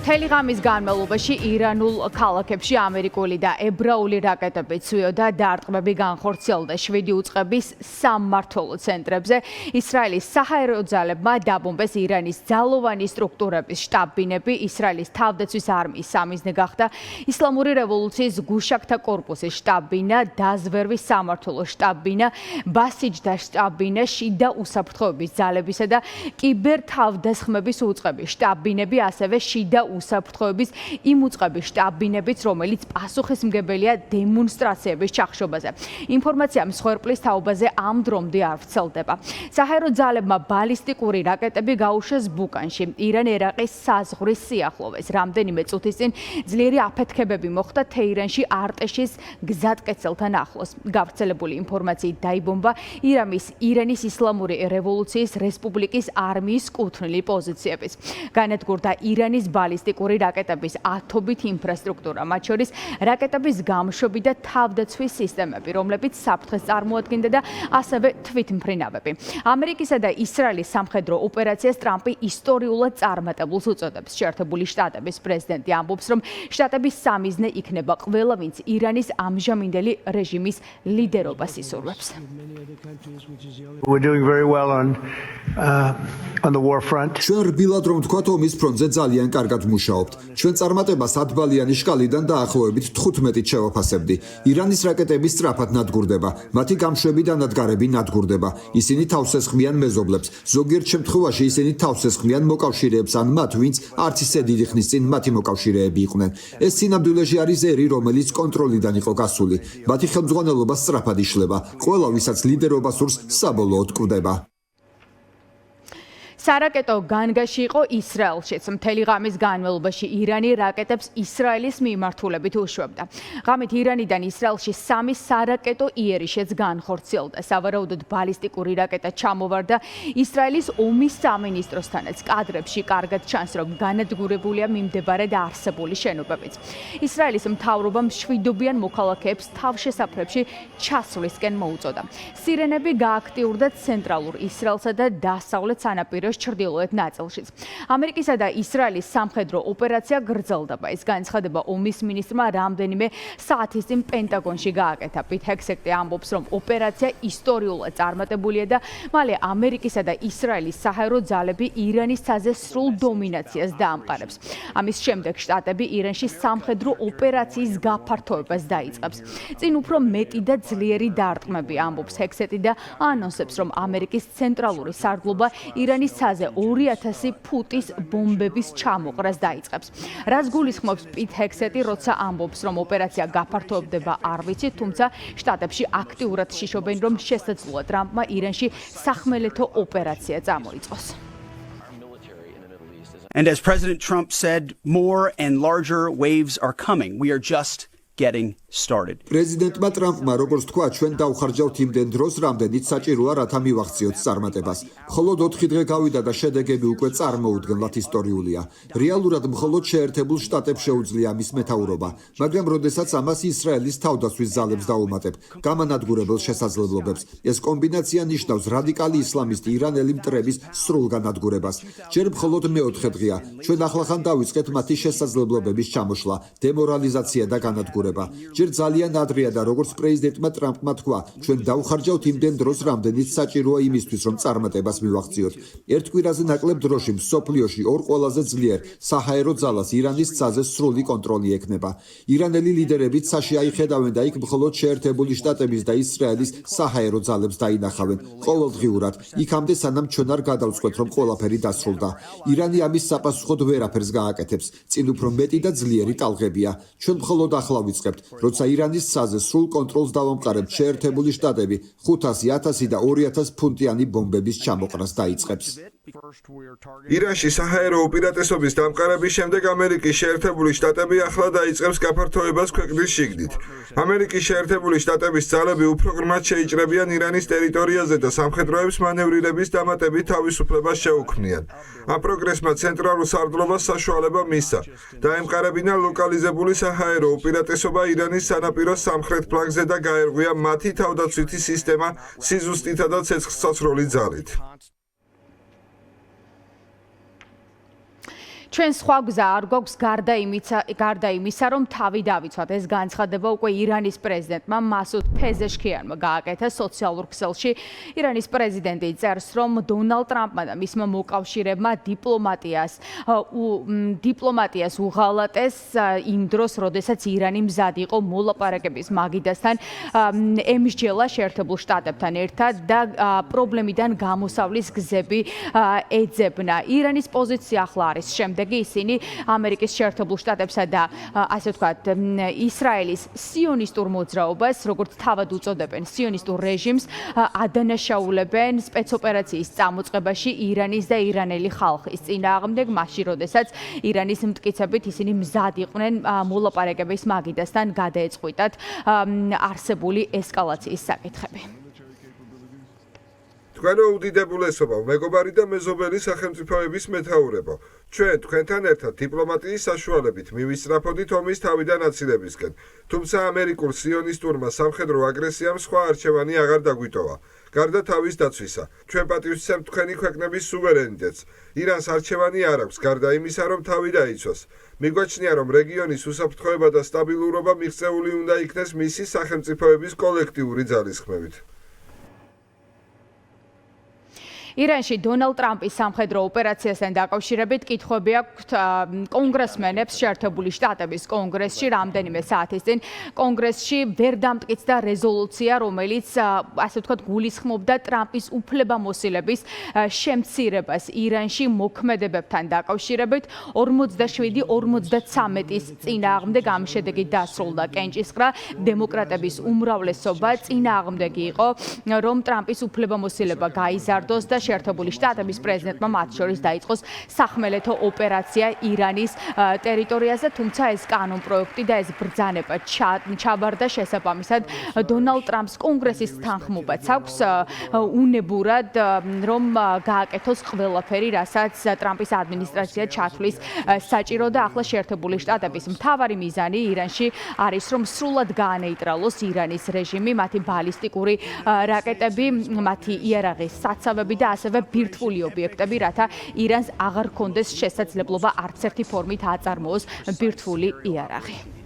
მთელი ღამის განმავლობაში ირანულ ქალაქებში ამერიკული და ებრაული რაკეტები ცვიოდა, დარტყმები განხორციელდა 7 უწყების სამმართველო ცენტრებზე. ისრაელის საჰაერო ძალებმა დაბომბეს ირანის ძალოვანი სტრუქტურების შტაბ-ბინები, ისრაელის თავდაცვის არმიის სამიზნე გახდა ისლამური რევოლუციის გუშაქთა კორპუსის შტაბ-ბინა, დაზვერვის სამმართველო შტაბ-ბინა, ბასიჯდა შტაბ-ბინა, შიდა უსაფრთხოების ძალებისა და კიბერთავდასხმების უწყების შტაბ-ბინები, ასევე შიდა უსაფრთხოების იმ უწყების შტაბ-ბინებიც, რომელიც პასუხისმგებელია დემონსტრაციების ჩახშობაზე. ინფორმაცია მსხვერპლის თაობაზე ამ დრომდე არ ვრცელდება. საჰაერო ძალებმა ბალისტიკური რაკეტები გაუშვეს ბუკანში, ირან-ერაყის საზღვრის სიახლოვეს. რამდენიმე წუთის წინ ძლიერი აფეთქებები მოხდა თეირანში არტეშის გზატკეცელთან ახლოს. გავრცელებული ინფორმაციით დაიბომბა ირანის ისლამური რევოლუციის რესპუბლიკის არმიის კუთვნილი პოზიციების. განადგურდა ირანის ბალისტიკური რაკეტების ათობით ინფრასტრუქტურა, მათ შორის რაკეტების გამშვები და თავდაცვის სისტემები, რომლებიც საფრთხეს წარმოადგენდა და ასევე თვითმფრინავები. ამერიკისა და ისრაელის სამხედრო ოპერაციას ტრამპი ისტორიულად წარმატებულს უწოდებს. შეერთებული შტატების პრეზიდენტი ამბობს, რომ შტატების სამიზნე იქნება ყველა, ვინც ირანის ამჟამინდელი რეჟიმის ლიდერობას ისურვებს. ჩვენ რბილად რომ ვთქვათ, ომის ფრონტზე ძალიან კარგად მუშაობთ. ჩვენ წარმატებას 10 ბალიანი შკალიდან დაახლოებით 15-ით შევაფასებდი. ირანის რაკეტები სწრაფად ნადგურდება, მათი გამშვები და ნადგარები ნადგურდება. ისინი თავს ესხმიან მეზობლებს. ზოგიერთ შემთხვევაში ისინი თავს ესხმიან მოკავშირეებს ან მათ, ვინც არც ისე დიდი ხნის წინ მათი მოკავშირეები იყვნენ. ეს სინამდვილეში არის ერი, რომელიც კონტროლიდან იყო გასული. მათი ხელმძღვანელობა სწრაფად იშლება. ყველა, ვისაც ლიდერობა სურს, საბოლოოდ კვდება. სარაკეტო განგაში იყო ისრაელშიც. მთელი ღამის განმავლობაში ირანი რაკეტებს ისრაელის მიმართულებით უშვებდა. ღამით ირანიდან ისრაელში 3 სარაკეტო იერიშეც განხორციელდა. სავარაუდოდ ბალისტიკური რაკეტა ჩამოვარდა ისრაელის ომის სამინისტროსთანაც. კადრებში კარგად ჩანს, რომ განადგურებულია მიმდებარე და არსებული შენობებიც. ისრაელის მთავრობამ მშვიდობიან მოქალაქეებს თავშესაფრებში ჩასვლისკენ მოუწოდა. სირენები გააქტიურდა ცენტრალურ ისრაელსა და დასავლეთ სანაპიროს ჩრდილოეთ ნაწილშიც. ამერიკისა და ისრაელის სამხედრო ოპერაცია გრძელდება. ის განცხადება ომის მინისტრმა რამდენიმე საათის წინ პენტაგონში გააკეთა. პიტ ჰექსეტი ამბობს, რომ ოპერაცია ისტორიულად წარმატებულია და მალე ამერიკისა და ისრაელის საჰაერო ძალები ირანის ცაზე სრულ დომინაციას დაამყარებს. ამის შემდეგ შტატები ირანში სამხედრო ოპერაციის გაფართოებას დაიწყებს. წინ უფრო მეტი და ძლიერი დარტყმები, ამბობს ჰექსეტი და ანონსებს, რომ ამერიკის ცენტრალური სარდლობა ირანის ცაზე 2000 ფუტის ბომბების ჩამოყრას დაიწყებს. რაც გულისხმობს პიტ ჰექსეტი, როცა ამბობს, რომ ოპერაცია გაფართოვდება, არ ვიცით, თუმცა შტატებში აქტიურად შიშობენ, რომ შესაძლოა ტრამპმა ირანში სახმელეთო ოპერაცია წამოიწყოს. And as President Trump said, more and larger waves are coming. We are just getting started. პრეზიდენტმა ტრამპმა, როგორც თქვა, ჩვენ დავხარჯავთ იმდენ დროს, რამდენიც საჭიროა, რათა მივახციოთ წარმატებას. მხოლოდ 4 დღე გავიდა და შედეგები უკვე წარმოუდგენლად ისტორიულია. რეალურად მხოლოდ შეერთებულ შტატებს შეუძლია ამის მეთაურობა, მაგრამ როდესაც ამას ისრაელის თავდაცვის ძალებს დაუმატებ, გამანადგურებელ შესაძლებლობებს, ეს კომბინაცია ნიშნავს რადიკალი ისლამისტი ირანელი მტრების სრულ განადგურებას. ჯერ მხოლოდ მეოთხე დღეა. ჩვენ ახლახან დავიწყეთ მათი შესაძლებლობების ჩამოშლა, დემორალიზაცია და განადგურება. ჯერ ძალიან ადრეა და როგორც პრეზიდენტმა ტრამპმა თქვა, ჩვენ დავხარჯავთ იმდენ დროს, რამდენიც საჭიროა იმისთვის, რომ წარმატებას მივახციოთ. ერთ კვირაზე ნაკლებ დროში მსოფლიოში ორ ყველაზე ძლიერ საჰაერო ძალას ირანის ცაზე სრული კონტროლი ექნება. ირანელი ლიდერები ცაში აიხედავენ და იქ მხოლოდ შეერთებული შტატების და ისრაელის საჰაერო ძალებს დაინახავენ ყოველდღიურად, იქამდე სანამ ჩვენ არ გადავწყვეტ, რომ ყველაფერი დასრულდა. ირანი ამის საპასუხოდ ვერაფერს გააკეთებს. წინ უფრო მეტი და ძლიერი ტალღებია. ჩვენ მხოლოდ ახლა ვიწყებთ, როცა ირანის ცაზე სრულ კონტროლს დავამყარებთ, შეერთებული შტატები 500,000 და 2000 ფუნტიანი ბომბების ჩამოყრას დაიწყებს. ირანში საჰაერო უპირატესობის დამყარების შემდეგ ამერიკის შეერთებული შტატები ახლა დაიწყებს გაფართოებას ქვეყნის შიგნით. ამერიკის შეერთებული შტატების ძალები უფრო ღრმად შეიჭრებიან ირანის ტერიტორიაზე და სამხედროებს მანევრირების დამატებით თავისუფლებას შეუქმნიან. ამ პროგრესმა ცენტრალურ სარდლობას საშუალება მისცა. დაემყარებინა ლოკალიზებული საჰაერო უპირატესობა ირანის სანაპიროს სამხრეთ ფლანგზე და გაერღვია მათი თავდაცვითი სისტემა სიზუსტითა და ცეცხლსაცროლის ძალით. ჩვენ სხვა გზა არ გვაქვს გარდა იმისა, რომ თავი დავიცვათ. ეს განცხადება უკვე ირანის პრეზიდენტმა მასუდ ფეზეშქიანმა გააკეთა სოციალურ ქსელში. ირანის პრეზიდენტი წერს, რომ დონალდ ტრამპმა და მისმა მოკავშირეებმა დიპლომატიას უღალატეს იმ დროს, როდესაც ირანი მზად იყო მოლაპარაკების მაგიდასთან ემსჯელა შეერთებულ შტატებთან ერთად და პრობლემიდან გამოსავლის გზები ეძებნა. ირანის პოზიცია ახლა არის შემდეგი, ისინი ამერიკის შეერთებულ შტატებსა და ასე ვთქვათ ისრაელის სიონისტურ მოძრაობას, როგორც თავად უწოდებენ, სიონისტურ რეჟიმს ადანაშაულებენ სპეცოპერაციის წამოწყებაში ირანის და ირანელი ხალხის წინააღმდეგ, მაშინ როდესაც ირანის მტკიცებით ისინი მზად იყვნენ მოლაპარაკების მაგიდასთან გადაეწყვიტათ არსებული ესკალაციის საკითხები. თქვენო უდიდებულესობო, მეგობარი და მეზობელი სახელმწიფოების მეთაურებო, ჩვენ თქვენთან ერთად დიპლომატიის საშუალებით მივისწრაფოდით ომის თავიდან აცილებისკენ, თუმცა ამერიკულ სიონისტურმა სამხედრო აგრესიამ სხვა არჩევანი აღარ დაგვიტოვა. გარდა თავის დაცვისა, ჩვენ პატივისცემთ თქვენი ქვეყნების სუვერენიტეტს. ირანს არჩევანი არ აქვს, გარდა იმისა, რომ თავი დაიცვას. მიგვაჩნია, რომ რეგიონის უსაფრთხოება და სტაბილურობა მიღწეული უნდა იქნეს მისი სახელმწიფოების კოლექტიური ძალისხმევით. ირანში დონალდ ტრამპის სამხედრო ოპერაციასთან დაკავშირებით კითხვები აქვთ კონგრესმენებს შეერთებული შტატების კონგრესში რამდენიმე საათის წინ. კონგრესში ვერ დამტკიცდა რეზოლუცია, რომელიც ასე ვთქვათ გულისხმობდა ტრამპის უფლებამოსილების შემცირებას ირანში მოქმედებებთან დაკავშირებით. 47-53-ის წინააღმდეგ ამ შედეგი დასრულდა კენჭისყრა. დემოკრატების უმრავლესობა წინააღმდეგი იყო, რომ ტრამპის უფლებამოსილება გაიზარდოს და შეერთებული შტატების პრეზიდენტმა მათ შორის დაიწყოს სახმელეთო ოპერაცია ირანის ტერიტორიაზე, თუმცა ეს კანონპროექტი და ეს ბრძანება ჩაბარდა შესაბამისად დონალდ ტრამპს კონგრესის თანხმობაც აქვს უნებურად, რომ გააკეთოს ყველაფერი, რასაც ტრამპის ადმინისტრაცია ჩათვლის საჭირო და ახლა შეერთებული შტატების მთავარი მიზანი ირანში არის, რომ სრულად გაანეიტრალოს ირანის რეჟიმი, მათი ბალისტიკური რაკეტები, მათი იარაღის საცავები და ასევე ბირთვული ობიექტები, რათა ირანს აღარ ჰქონდეს შესაძლებლობა არც ერთი ფორმით აწარმოოს ბირთვული იარაღი.